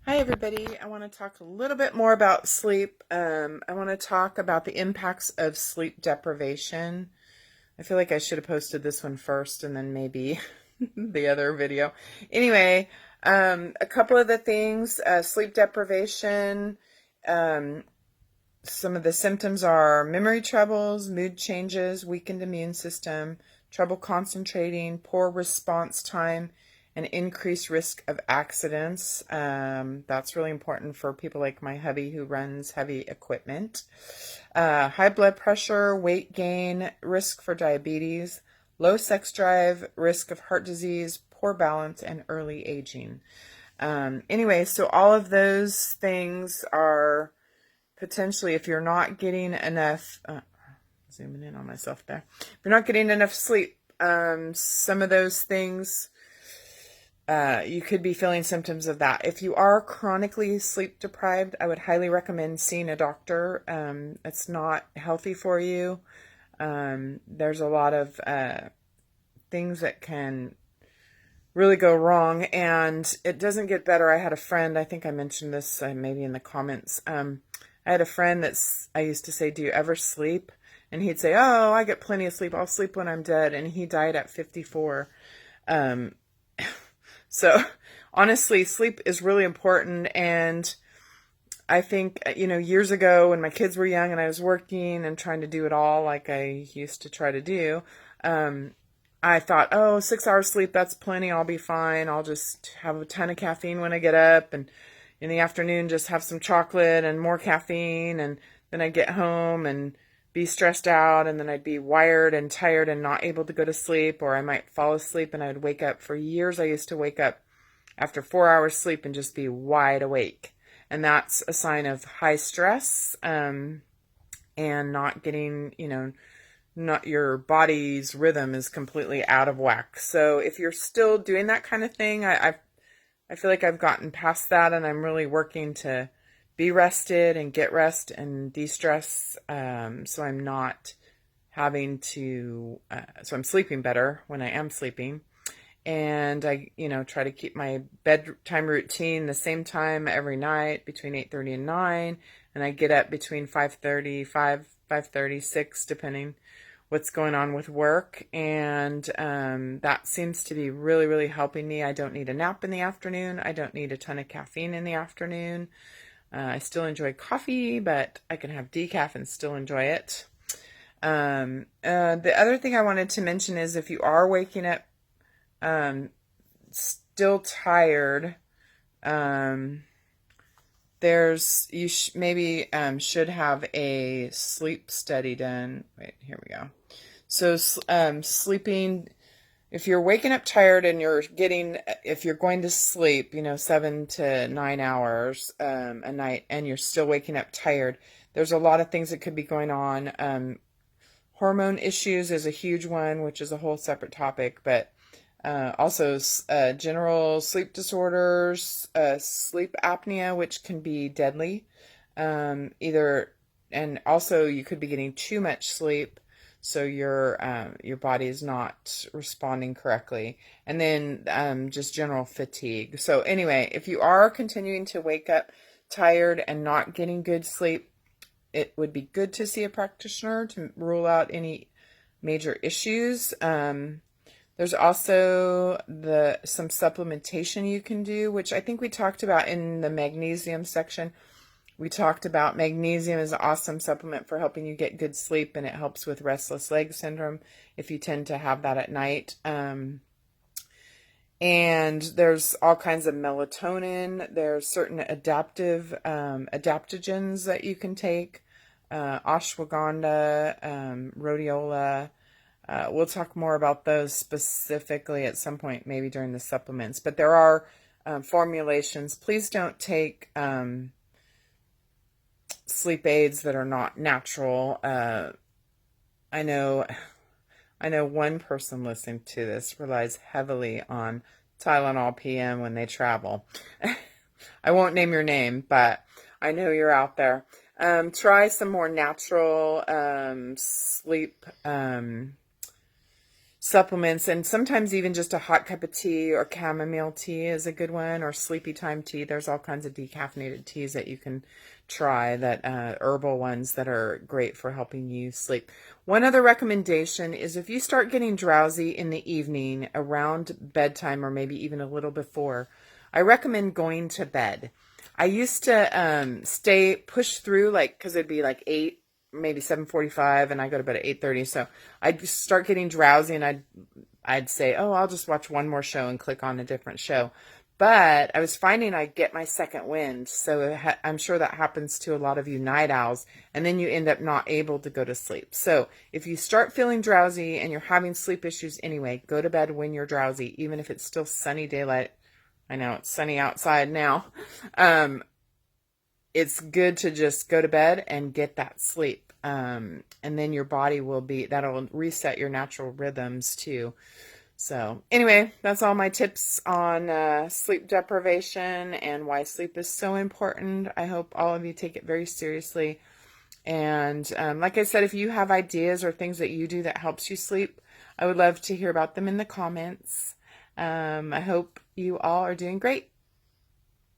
Hi, everybody. I want to talk a little bit more about sleep. I want to talk about the impacts of sleep deprivation. I feel like I should have posted this one first and then maybe the other video. Anyway, a couple of the things, sleep deprivation, um, some of the symptoms are memory troubles, mood changes, weakened immune system, trouble concentrating, poor response time, and increased risk of accidents. That's really important for people like my hubby who runs heavy equipment. High blood pressure, weight gain, risk for diabetes, low sex drive, risk of heart disease, poor balance, and early aging. Anyway, so all of those things are potentially, if you're not getting enough, zooming in on myself there, if you're not getting enough sleep, some of those things, you could be feeling symptoms of that. If you are chronically sleep deprived, I would highly recommend seeing a doctor. It's not healthy for you. There's a lot of things that can really go wrong, and it doesn't get better. I had a friend, I think I mentioned this maybe in the comments. I had a friend I used to say, "Do you ever sleep?" And he'd say, "Oh, I get plenty of sleep. I'll sleep when I'm dead." And he died at 54. Um, so honestly, sleep is really important. And I think, years ago when my kids were young and I was working and trying to do it all like I used to try to do, I thought, oh, 6 hours sleep, that's plenty. I'll be fine. I'll just have a ton of caffeine when I get up, and in the afternoon just have some chocolate and more caffeine, and then I'd get home and be stressed out, and then I'd be wired and tired and not able to go to sleep, or I might fall asleep and I'd wake up. For years I used to wake up after 4 hours sleep and just be wide awake. And that's a sign of high stress, and not getting, not your body's rhythm is completely out of whack. So if you're still doing that kind of thing, I feel like I've gotten past that, and I'm really working to be rested and get rest and de-stress. So I'm not having to, so I'm sleeping better when I am sleeping. And I, try to keep my bedtime routine the same time every night between 8:30 and 9. And I get up between 5:30, 5:30, 6, depending what's going on with work. And that seems to be really, really helping me. I don't need a nap in the afternoon. I don't need a ton of caffeine in the afternoon. I still enjoy coffee, but I can have decaf and still enjoy it. The other thing I wanted to mention is if you are waking up still tired, maybe should have a sleep study done. Wait, here we go. So sleeping, if you're waking up tired and if you're going to sleep, 7 to 9 hours a night, and you're still waking up tired, there's a lot of things that could be going on. Hormone issues is a huge one, which is a whole separate topic, but also general sleep disorders, sleep apnea, which can be deadly. And also you could be getting too much sleep, so your body is not responding correctly, and then just general fatigue. So anyway, if you are continuing to wake up tired and not getting good sleep, it would be good to see a practitioner to rule out any major issues. There's also some supplementation you can do, which I think we talked about in the magnesium section. We talked about magnesium is an awesome supplement for helping you get good sleep, and it helps with restless leg syndrome if you tend to have that at night. And there's all kinds of melatonin. There's certain adaptogens that you can take, ashwagandha, rhodiola. We'll talk more about those specifically at some point, maybe during the supplements. But there are formulations. Please don't take sleep aids that are not natural. I know one person listening to this relies heavily on Tylenol PM when they travel. I won't name your name, but I know you're out there. Try some more natural sleep supplements, and sometimes even just a hot cup of tea or chamomile tea is a good one, or sleepy time tea. There's all kinds of decaffeinated teas that you can try, that herbal ones that are great for helping you sleep. One other recommendation is if you start getting drowsy in the evening around bedtime, or maybe even a little before, I recommend going to bed. I used to push through, like, because it'd be like 8, maybe 7:45, and I go to bed at 8:30. So I'd start getting drowsy, and I'd say, oh, I'll just watch one more show and click on a different show. But I was finding I get my second wind. So I'm sure that happens to a lot of you night owls, and then you end up not able to go to sleep. So if you start feeling drowsy and you're having sleep issues anyway, go to bed when you're drowsy, even if it's still sunny daylight. I know it's sunny outside now. It's good to just go to bed and get that sleep. And then your body that'll reset your natural rhythms too. So anyway, that's all my tips on sleep deprivation and why sleep is so important. I hope all of you take it very seriously. And like I said, if you have ideas or things that you do that helps you sleep, I would love to hear about them in the comments. I hope you all are doing great.